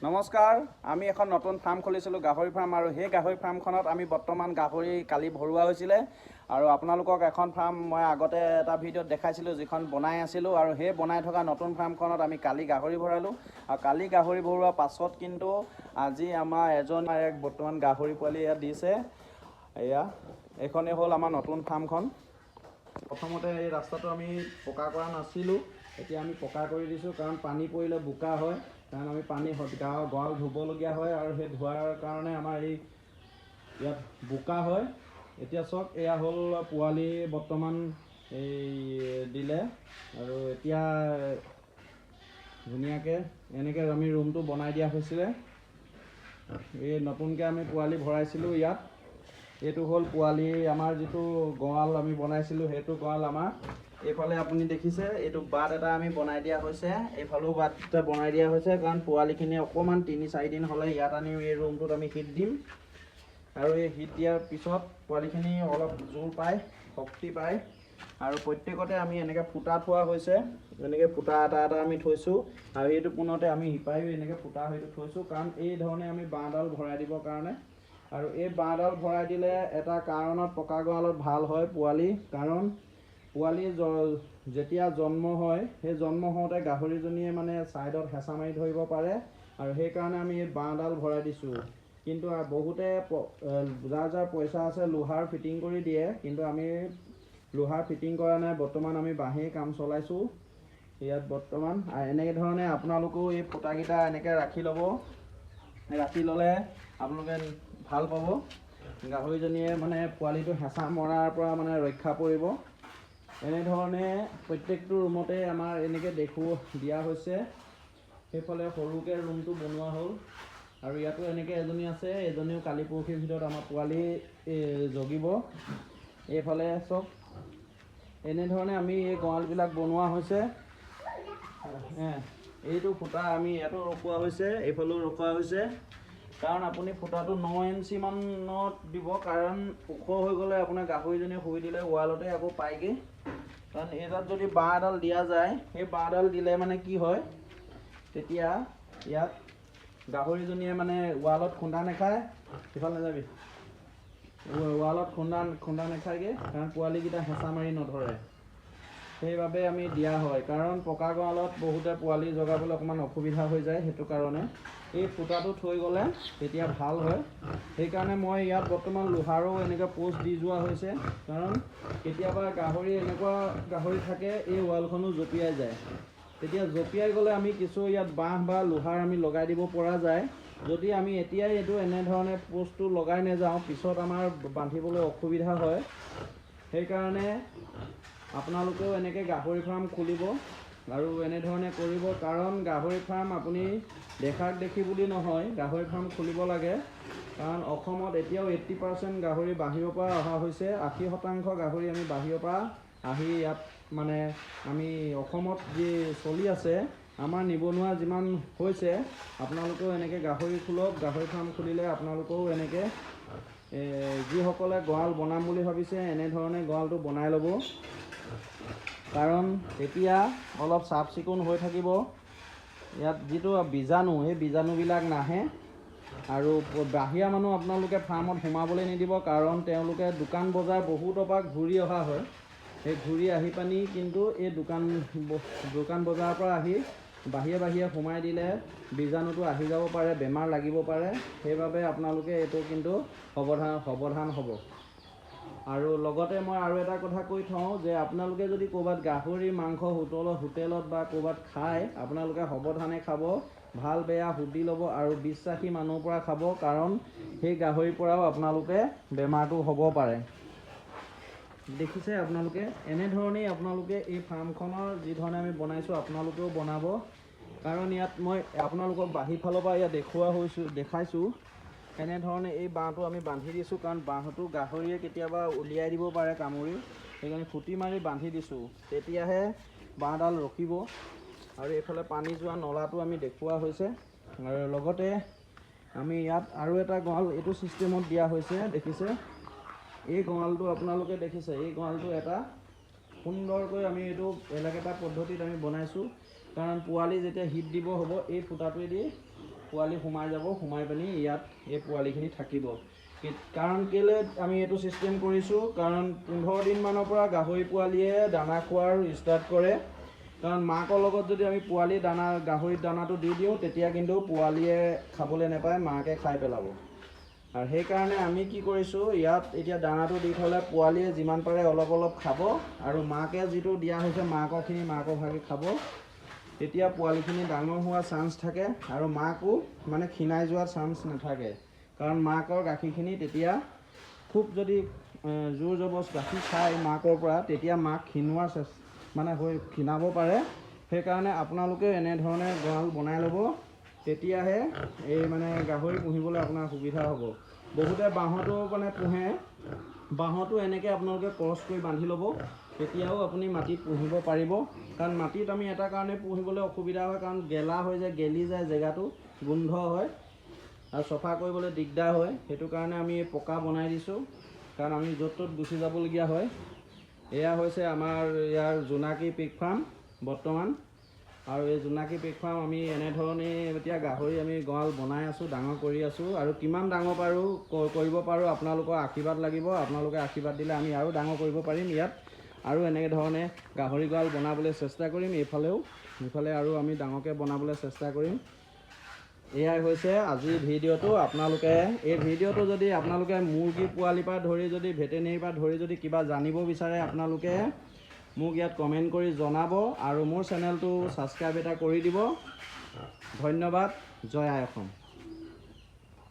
নমস্কাৰ, আমি এখন নতুন ফাৰ্ম খুলিছিলোঁ, গাহৰি ফাৰ্ম। আৰু সেই গাহৰি ফাৰ্মখনত আমি বৰ্তমান গাহৰি কালি ভৰোৱা হৈছিলে। আৰু আপোনালোকক এখন ফাৰ্ম মই আগতে এটা ভিডিঅ'ত দেখাইছিলোঁ, যিখন বনাই আছিলোঁ। আৰু সেই বনাই থকা নতুন ফাৰ্মখনত আমি কালি গাহৰি ভৰালোঁ। আৰু কালি গাহৰি ভৰোৱাৰ পাছত কিন্তু আজি আমাৰ এক বৰ্তমান গাহৰি পোৱালি ইয়াত দিছে। এইখনেই হ'ল আমাৰ নতুন ফাৰ্মখন। প্ৰথমতে এই ৰাস্তাটো আমি পকা কৰা নাছিলোঁ, এতিয়া আমি পকা কৰি দিছোঁ। কাৰণ পানী পৰিলে বোকা হয়, কাৰণ আমি পানী গঁৰাল ধুবলগীয়া হয়। আৰু সেই ধোৱাৰ কাৰণে আমাৰ ইয়াত বোকা হয়। এতিয়া চাওক, এয়া হ'ল পোৱালি বৰ্তমান দিলে। আৰু এতিয়া ধুনীয়াকৈ এনেকৈ আমি ৰুমটো বনাই দিয়া হৈছিলে। এই নতুনকৈ আমি পোৱালি ভৰাইছিলোঁ ইয়াত। এইটো হ'ল পোৱালি আমাৰ যিটো গঁৰাল আমি বনাইছিলোঁ, সেইটো গঁৰাল আমাৰ। এইফালে আপুনি দেখিছে, এইটো বাট এটা আমি বনাই দিয়া হৈছে। এইফালেও বাট এটা বনাই দিয়া হৈছে, কাৰণ পোৱালিখিনি অকণমান 3-4 দিন হ'লে ইয়াত আনি এই ৰুমটোত আমি হিট দিম। আৰু এই হিট দিয়াৰ পিছত পোৱালিখিনি অলপ জোৰ পায়, শক্তি পায়। আৰু প্ৰত্যেকতে আমি এনেকৈ ফুটা থোৱা হৈছে, এনেকৈ ফুটা এটা আমি থৈছোঁ। আৰু এইটো কোণতে আমি শিপাইও এনেকৈ ফুটা সেইটো থৈছোঁ, কাৰণ এই ধৰণে আমি বাঁহডাল ভৰাই দিবৰ কাৰণে। আৰু এই বাঁহডাল ভৰাই দিলে এটা কাৰণত পকা গঁৰালত ভাল হয় পোৱালি। কাৰণ পোৱালি যেতিয়া জন্ম হয়, সেই জন্ম হওঁতে গাহৰিজনীয়ে মানে ছাইডত হেঁচা মাৰি ধৰিব পাৰে। আৰু সেইকাৰণে আমি এই বাঁহডাল ভৰাই দিছোঁ। কিন্তু বহুতে যাৰ পইচা আছে লোহাৰ ফিটিং কৰি দিয়ে, কিন্তু আমি লোহাৰ ফিটিং কৰা নাই। বৰ্তমান আমি বাঁহেই কাম চলাইছোঁ ইয়াত বৰ্তমান। এনেধৰণে আপোনালোকেও এই ফুটাকেইটা এনেকৈ ৰাখি ল'ব। ৰাখি ল'লে আপোনালোকে ভাল পাব। গাহৰিজনীয়ে মানে পোৱালিটো হেঁচা মৰাৰ পৰা মানে ৰক্ষা পৰিব। এনেধৰণে প্ৰত্যেকটো ৰুমতে আমাৰ এনেকৈ দিয়া হৈছে। সেইফালে সৰুকৈ ৰুমটো বনোৱা হ'ল। আৰু ইয়াতো এনেকৈ এজনী আছে, এজনীও কালি পৰহিৰ ভিতৰত আমাৰ পোৱালি জগিব। এইফালে চব এনেধৰণে আমি এই গঁৰালবিলাক বনোৱা হৈছে। এইটো ফুটা আমি ইয়াতো ৰখোৱা হৈছে, এইফালেও ৰখোৱা হৈছে। কাৰণ আপুনি ফুটাটো 9 ইঞ্চি মানত দিব, কাৰণ ওখ হৈ গ'লে আপোনাৰ গাহৰিজনীয়ে শুই দিলে ৱালতে আকৌ পায়গৈ। কাৰণ এইটাত যদি বাঁহ এডাল দিয়া যায়, সেই বাঁহডাল দিলে মানে কি হয়, তেতিয়া ইয়াত গাহৰিজনীয়ে মানে ৱালত খুন্দা নাখায়। সিফালে নাযাবি, ৱালত খুন্দা নাখায়গৈ, কাৰণ পোৱালিকেইটা হেঁচা মাৰি নধৰে। সেইবাবে আমি দিয়া হয়। কাৰণ পকা গঁৰালত বহুতে পোৱালি জগাবলৈ অকণমান অসুবিধা হৈ যায়, সেইটো কাৰণে এই ফুটাটো থৈ গ'লে তেতিয়া ভাল হয়। সেইকাৰণে মই ইয়াত বৰ্তমান লোহাৰো এনেকৈ পোষ্ট দি যোৱা হৈছে। কাৰণ কেতিয়াবা এনেকুৱা গাহৰি থাকে, এই ৱালখনো জঁপিয়াই যায়। তেতিয়া জঁপিয়াই গ'লে আমি কিছু ইয়াত বাঁহ বা লোহাৰ আমি লগাই দিব পৰা যায়। যদি আমি এতিয়াই এনেধৰণে পোষ্টটো লগাই নাযাওঁ, পিছত আমাৰ বান্ধিবলৈ অসুবিধা হয়। সেইকাৰণে আপোনালোকেও এনেকৈ গাহৰি ফাৰ্ম খুলিব আৰু এনেধৰণে কৰিব। কাৰণ গাহৰি ফাৰ্ম আপুনি দেখাক দেখি বুলি নহয়, গাহৰি ফাৰ্ম খুলিব লাগে। কাৰণ অসমত এতিয়াও 80% গাহৰি বাহিৰৰ পৰা অহা হৈছে। 80% গাহৰি আমি বাহিৰৰ পৰা আহি ইয়াত মানে আমি অসমত যি চলি আছে, আমাৰ নিবনুৱা যিমান হৈছে, আপোনালোকেও এনেকৈ গাহৰি খোলক। গাহৰি ফাৰ্ম খুলিলে আপোনালোকেও এনেকৈ যিসকলে গঁৰাল বনাম বুলি ভাবিছে, এনেধৰণে গঁৰালটো বনাই ল'ব। কাৰণ তেতিয়া অলপ চাফ চিকুণ হৈ থাকিব। ইয়াত যিটো বীজাণু, সেই বীজাণুবিলাক নাহে। আৰু বাহিৰা মানুহ আপোনালোকে ফাৰ্মত সোমাবলৈ নিদিব, কাৰণ তেওঁলোকে দোকান বজাৰ বহুতৰ পৰা ঘূৰি অহা হয়। সেই ঘূৰি আহি পানি কিন্তু এই দোকান বজাৰৰ পৰা আহি বাহিৰে সোমাই দিলে বীজাণুটো আহি যাব পাৰে, বেমাৰ লাগিব পাৰে। সেইবাবে আপোনালোকে এইটো কিন্তু সাৱধান হ'ব। আৰু লগতে মই আৰু এটা কথা কৈ থওঁ, যে আপোনালোকে যদি ক'ৰবাত গাহৰি মাংস হোটেলত বা ক'ৰবাত খায়, আপোনালোকে সাৱধানে খাব। ভাল বেয়া সুধি ল'ব আৰু বিশ্বাসী মানুহৰ পৰা খাব। কাৰণ সেই গাহৰিৰ পৰাও আপোনালোকে বেমাৰটো হ'ব পাৰে। দেখিছে আপোনালোকে, এনেধৰণেই আপোনালোকে এই ফাৰ্মখনৰ যিধৰণে আমি বনাইছোঁ, আপোনালোকেও বনাব। কাৰণ ইয়াত মই আপোনালোকক বাহিৰ ফালৰ পৰা ইয়াত দেখাইছোঁ। এনেধৰণে এই বাঁহটো আমি বান্ধি দিছোঁ, কাৰণ বাঁহটো গাহৰিয়ে কেতিয়াবা উলিয়াই দিব পাৰে কামুৰি। সেইকাৰণে খুটি মাৰি বান্ধি দিছোঁ, তেতিয়াহে বাঁহডাল ৰখিব। আৰু এইফালে পানী যোৱা নলাটো আমি দেখুওৱা হৈছে। আৰু লগতে আমি ইয়াত আৰু এটা গঁৰাল এইটো ছিষ্টেমত দিয়া হৈছে, দেখিছে। এই গঁৰালটো আপোনালোকে দেখিছে, এই গঁৰালটো এটা সুন্দৰকৈ আমি এইটো বেলেগ এটা পদ্ধতিত আমি বনাইছোঁ। কাৰণ পোৱালি যেতিয়া হিট দিব হ'ব, এই ফুটাটোৱেদি পোৱালি সোমাই যাব, সোমাই পিনি ইয়াত এই পোৱালিখিনি থাকিব। কাৰণ কেলৈ আমি এইটো ছিষ্টেম কৰিছোঁ, কাৰণ 15 দিনমানৰ পৰা গাহৰি পোৱালীয়ে দানা খোৱাৰ ষ্টাৰ্ট কৰে। কাৰণ মাকৰ লগত যদি আমি পোৱালি গাহৰিৰ দানাটো দি দিওঁ, তেতিয়া কিন্তু পোৱালীয়ে খাবলৈ নাপায়, মাকে খাই পেলাব। আৰু সেইকাৰণে আমি কি কৰিছোঁ, ইয়াত এতিয়া দানাটো দি থ'লে পোৱালীয়ে যিমান পাৰে অলপ অলপ খাব, আৰু মাকে যিটো দিয়া হৈছে মাকৰখিনি মাকৰ ভাগে খাব। তেতিয়া পোৱালিখিনি ডাঙৰ হোৱাৰ চান্স থাকে, আৰু মাকো মানে ক্ষীণাই যোৱাৰ চান্স নাথাকে। কাৰণ মাকৰ গাখীৰখিনি তেতিয়া খুব যদি জোৰ জবৰদস্ত গাখীৰ খায় মাকৰ পৰা, তেতিয়া মাক ক্ষীণাব পাৰে। সেইকাৰণে আপোনালোকে এনেধৰণে গঁৰাল বনাই ল'ব, তেতিয়াহে এই মানে গাহৰি পুহিবলৈ আপোনাৰ সুবিধা হ'ব। বহুতে বাঁহতো মানে পোহে, বাঁহতো এনেকৈ আপোনালোকে ক্ৰছ কৰি বান্ধি ল'ব, তেতিয়াও আপুনি মাটিত পুহিব পাৰিব। কাৰণ মাটিত আমি এটা কাৰণে পুহিবলৈ অসুবিধা হয়, কাৰণ গেলা হৈ যায়, গেলি যায় জেগাটো, গোন্ধ হয় আৰু চফা কৰিবলৈ দিগদাৰ হয়। সেইটো কাৰণে আমি পকা বনাই দিছোঁ, কাৰণ আমি য'ত ত'ত গুচি যাবলগীয়া হয়। এয়া হৈছে আমাৰ ইয়াৰ জোনাকী পিগ ফাৰ্ম বৰ্তমান। আৰু এই জোনাকী পিগ ফাৰ্ম আমি এনেধৰণে এতিয়া গাহৰি আমি গঁৰাল বনাই আছোঁ, ডাঙৰ কৰি আছোঁ। আৰু কিমান ডাঙৰ কৰিব পাৰোঁ আপোনালোকৰ আশীৰ্বাদ লাগিব। আপোনালোকে আশীৰ্বাদ দিলে আমি আৰু ডাঙৰ কৰিব পাৰিম ইয়াত, আৰু এনেকৈ ধৰণে গাহৰি গঁৰাল বনাবলৈ চেষ্টা কৰিম। ইফালে আৰু আমি ডাঙৰকৈ বনাবলৈ চেষ্টা কৰিম। এয়াই হৈছে আজিৰ ভিডিঅ'টো। এই ভিডিঅ'টো যদি আপোনালোকে মুৰ্গী পোৱালিৰ পৰা ধৰি যদি ভেটেনেৰীৰ পৰা ধৰি যদি কিবা জানিব বিচাৰে, আপোনালোকে মোক ইয়াত কমেণ্ট কৰি জনাব, আৰু মোৰ চেনেলটো ছাবস্ক্ৰাইব এটা কৰি দিব। ধন্যবাদ। জয় আই অসম।